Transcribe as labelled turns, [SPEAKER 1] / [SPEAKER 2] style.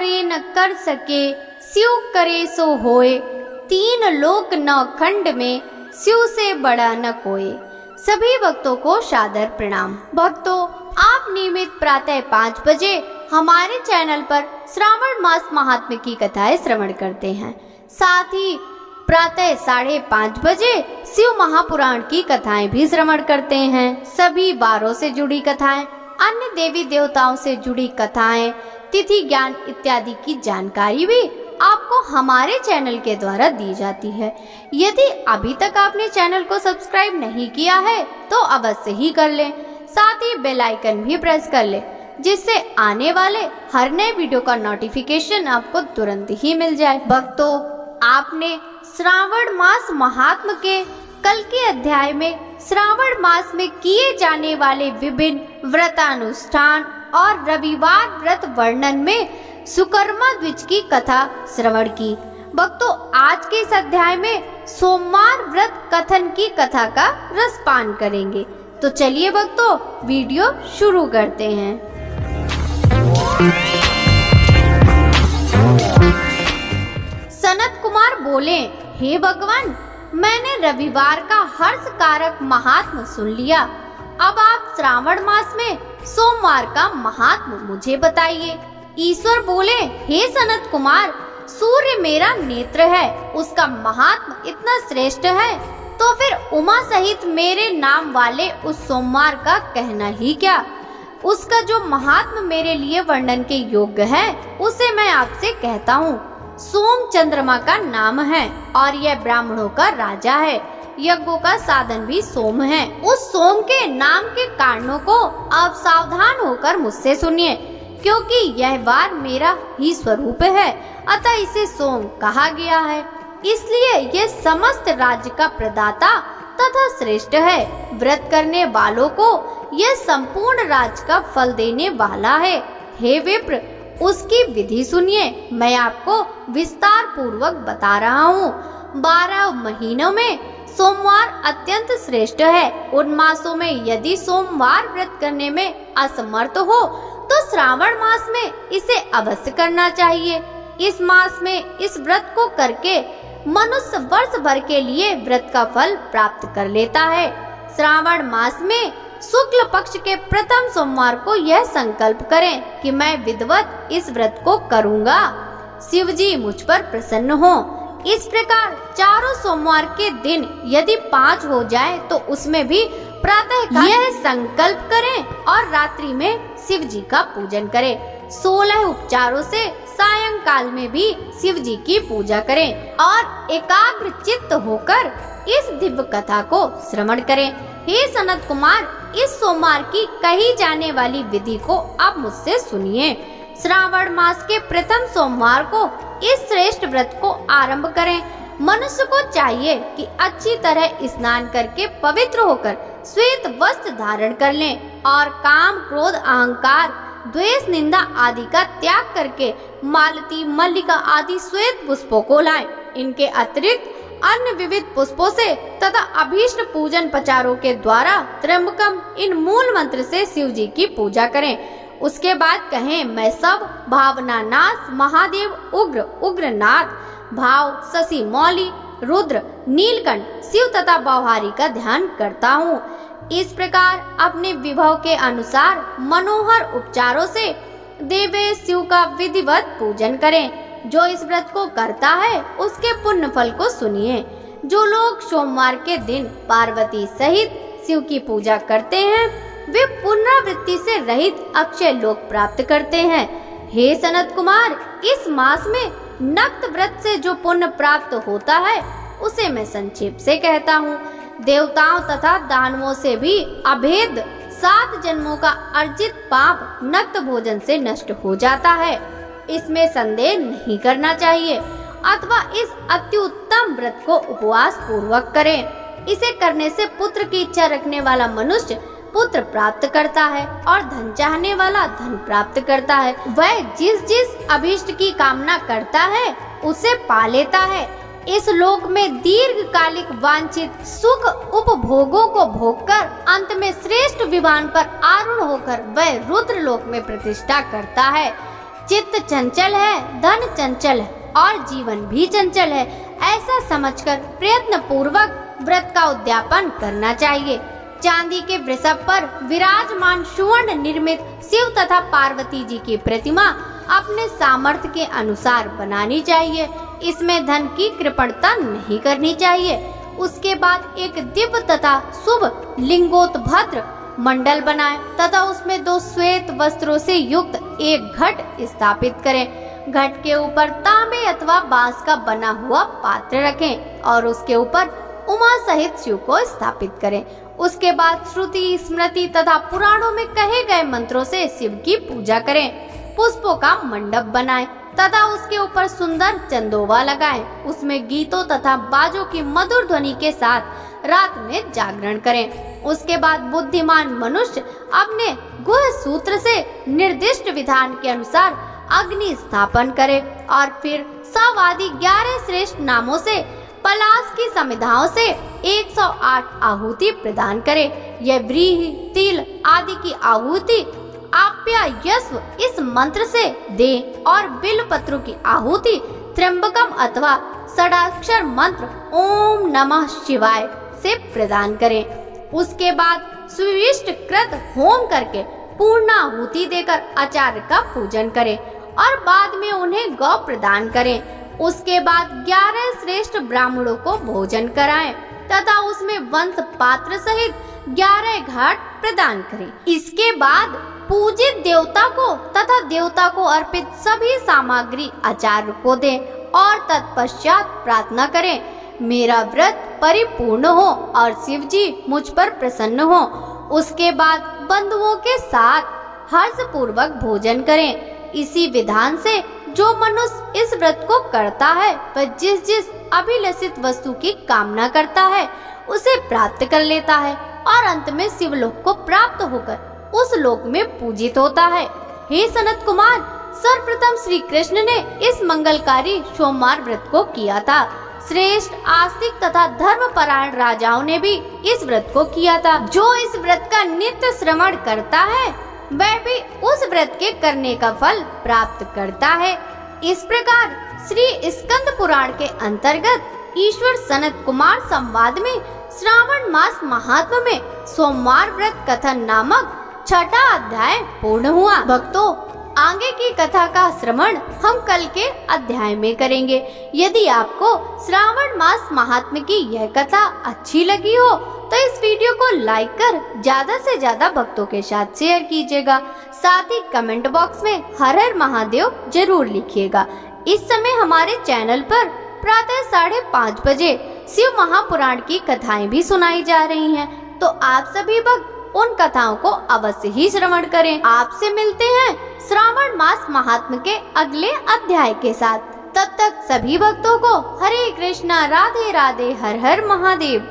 [SPEAKER 1] करे न कर सके, शिव करे सो होए। तीन लोक नौ खंड में, शिव से बड़ा न कोई। सभी भक्तों को सादर प्रणाम। भक्तों, आप नियमित प्रातः 5 बजे हमारे चैनल पर श्रावण मास महात्म्य की कथाएं श्रवण करते हैं। साथ ही प्रातः 5:30 बजे शिव महापुराण की कथाएं भी श्रवण करते हैं। सभी वारों से जुड़ी कथाएं, अन्य देवी देवताओं से जुड़ी कथाएं, तिथि ज्ञान इत्यादि की जानकारी भी आपको हमारे चैनल के द्वारा दी जाती है। यदि अभी तक आपने चैनल को सब्सक्राइब नहीं किया है तो अवश्य ही कर लें। साथ ही बेल आइकन भी प्रेस कर लें, जिससे आने वाले हर नए वीडियो का नोटिफिकेशन आपको तुरंत ही मिल जाए। भक्तों, आपने श्रावण मास महात्म्य के कल के अध्याय में श्रावण मास में किए जाने वाले विभिन्न व्रतानुष्ठान और रविवार व्रत वर्णन में सुकर्मा द्विज की कथा श्रवण की। भक्तों, आज के इस अध्याय में सोमवार व्रत कथन की कथा का रसपान करेंगे। तो चलिए भक्तों, वीडियो शुरू करते हैं। सनत कुमार बोले, हे भगवान, मैंने रविवार का हर्ष कारक महात्म्य सुन लिया। अब आप श्रावण मास में सोमवार का महात्म्य मुझे बताइए। ईश्वर बोले, हे सनत कुमार, सूर्य मेरा नेत्र है, उसका महात्म्य इतना श्रेष्ठ है तो फिर उमा सहित मेरे नाम वाले उस सोमवार का कहना ही क्या। उसका जो महात्म्य मेरे लिए वर्णन के योग्य है उसे मैं आपसे कहता हूँ। सोम चंद्रमा का नाम है और यह ब्राह्मणों का राजा है। यज्ञों का साधन भी सोम है। उस सोम के नाम के कारणों को आप सावधान होकर मुझसे सुनिए, क्योंकि यह वार मेरा ही स्वरूप है, अतः इसे सोम कहा गया है। इसलिए यह समस्त राज्य का प्रदाता तथा श्रेष्ठ है। व्रत करने वालों को यह संपूर्ण राज्य का फल देने वाला है। हे विप्र, उसकी विधि सुनिए, मैं आपको विस्तार पूर्वक बता रहा हूँ। 12 महीनों में सोमवार अत्यंत श्रेष्ठ है। उन मासों में यदि सोमवार व्रत करने में असमर्थ हो तो श्रावण मास में इसे अवश्य करना चाहिए। इस मास में इस व्रत को करके मनुष्य वर्ष भर के लिए व्रत का फल प्राप्त कर लेता है। श्रावण मास में शुक्ल पक्ष के प्रथम सोमवार को यह संकल्प करें कि मैं विधिवत इस व्रत को करूंगा, शिव जी मुझ पर प्रसन्न हो। इस प्रकार चारों सोमवार के दिन यदि 5 हो जाए तो उसमें भी प्रातः यह संकल्प करें और रात्रि में शिव जी का पूजन करें। 16 उपचारों से सायंकाल में भी शिव जी की पूजा करें और एकाग्र चित्त होकर इस दिव्य कथा को श्रवण करें। हे सनत कुमार, इस सोमवार की कही जाने वाली विधि को आप मुझसे सुनिए। श्रावण मास के प्रथम सोमवार को इस श्रेष्ठ व्रत को आरंभ करें। मनुष्य को चाहिए कि अच्छी तरह स्नान करके पवित्र होकर श्वेत वस्त्र धारण कर लें और काम, क्रोध, अहंकार, द्वेष, निंदा आदि का त्याग करके मालती, मल्लिका आदि श्वेत पुष्पों को लाएं। इनके अतिरिक्त अन्य विविध पुष्पों से तथा अभीष्ट पूजन पचारों के द्वारा त्र्यंबकम इन मूल मंत्र से शिव जी की पूजा करें। उसके बाद कहें, मैं सब भावना नाथ महादेव उग्र उग्रनाथ भाव शशि मौली रुद्र नीलकंठ शिव तथा बौहारी का ध्यान करता हूँ। इस प्रकार अपने विभव के अनुसार मनोहर उपचारों से देवे शिव का विधिवत पूजन करें। जो इस व्रत को करता है उसके पुण्य फल को सुनिए। जो लोग सोमवार के दिन पार्वती सहित शिव की पूजा करते हैं वे पुनरावृत्ति से रहित अक्षय लोक प्राप्त करते हैं। हे सनत कुमार, इस मास में नक्त व्रत से जो पुण्य प्राप्त होता है उसे मैं संक्षेप से कहता हूँ। देवताओं तथा दानवों से भी अभेद 7 जन्मों का अर्जित पाप नक्त भोजन से नष्ट हो जाता है। इसमें संदेह नहीं करना चाहिए, अथवा इस अति उत्तम व्रत को उपवास पूर्वक करें। इसे करने से पुत्र की इच्छा रखने वाला मनुष्य पुत्र प्राप्त करता है और धन चाहने वाला धन प्राप्त करता है। वह जिस जिस अभीष्ट की कामना करता है उसे पा लेता है। इस लोक में दीर्घकालिक वांछित सुख उपभोगों को भोगकर अंत में श्रेष्ठ विमान पर आरूढ़ होकर वह रुद्र लोक में प्रतिष्ठा करता है। चित्त चंचल है, धन चंचल है और जीवन भी चंचल है, ऐसा समझकर प्रयत्न पूर्वक व्रत का उद्यापन करना चाहिए। चांदी के वृषभ पर विराजमान सुवर्ण निर्मित शिव तथा पार्वती जी की प्रतिमा अपने सामर्थ्य के अनुसार बनानी चाहिए। इसमें धन की कृपणता नहीं करनी चाहिए। उसके बाद एक दिव्य तथा शुभ लिंगोत्भद्र मंडल बनाएं तथा उसमें 2 श्वेत वस्त्रों से युक्त एक घट स्थापित करें। घट के ऊपर तांबे अथवा बांस का बना हुआ पात्र रखें और उसके ऊपर उमा सहित शिव को स्थापित करें। उसके बाद श्रुति, स्मृति तथा पुराणों में कहे गए मंत्रों से शिव की पूजा करें। पुष्पों का मंडप बनाएं तथा उसके ऊपर सुंदर चंदोवा लगाएं। उसमें गीतों तथा बाजों की मधुर ध्वनि के साथ रात में जागरण करें। उसके बाद बुद्धिमान मनुष्य अपने गुह सूत्र से निर्दिष्ट विधान के अनुसार अग्नि स्थापन करे और फिर सवादि 11 श्रेष्ठ नामों से पलाश की समिधाओं से 108 आहुति प्रदान करे। यह व्रीहि, तिल आदि की आहुति आप्यायस्व इस मंत्र से दे और बिल्व पत्रों की आहुति त्र्यंबकम अथवा षडाक्षर मंत्र ओम नमः शिवाय से प्रदान करें। उसके बाद सुविष्ट कृत होम करके पूर्णाहुति देकर आचार्य का पूजन करें और बाद में उन्हें गौ प्रदान करें। उसके बाद 11 श्रेष्ठ ब्राह्मणों को भोजन कराएं तथा उसमें वंश पात्र सहित 11 घाट प्रदान करें। इसके बाद पूजित देवता को तथा देवता को अर्पित सभी सामग्री आचार्य को दें और तत्पश्चात प्रार्थना करें, मेरा व्रत परिपूर्ण हो और शिव जी मुझ पर प्रसन्न हो। उसके बाद बंधुओं के साथ हर्ष पूर्वक भोजन करें। इसी विधान से जो मनुष्य इस व्रत को करता है वह जिस जिस अभिलषित वस्तु की कामना करता है उसे प्राप्त कर लेता है और अंत में शिवलोक को प्राप्त होकर उस लोक में पूजित होता है। हे सनत कुमार, सर्वप्रथम श्री कृष्ण ने इस मंगलकारी सोमवार व्रत को किया था। श्रेष्ठ आस्तिक तथा धर्मपरायण राजाओं ने भी इस व्रत को किया था। जो इस व्रत का नित्य श्रवण करता है वह भी उस व्रत के करने का फल प्राप्त करता है। इस प्रकार श्री स्कंद पुराण के अंतर्गत ईश्वर सनत कुमार संवाद में श्रावण मास महात्म्य में सोमवार व्रत कथन नामक 6ठा अध्याय पूर्ण हुआ। भक्तों, आगे की कथा का श्रवण हम कल के अध्याय में करेंगे। यदि आपको श्रावण मास महात्म्य की यह कथा अच्छी लगी हो तो इस वीडियो को लाइक कर ज्यादा से ज्यादा भक्तों के साथ शेयर कीजिएगा। साथ ही कमेंट बॉक्स में हर हर महादेव जरूर लिखिएगा। इस समय हमारे चैनल पर प्रातः 5:30 बजे शिव महापुराण की कथाएं भी सुनाई जा रही हैं, तो आप सभी भक्त उन कथाओं को अवश्य ही श्रवण करें। आपसे मिलते हैं श्रावण मास महात्म्य के अगले अध्याय के साथ। तब तक सभी भक्तों को हरे कृष्णा, राधे राधे, हर हर महादेव।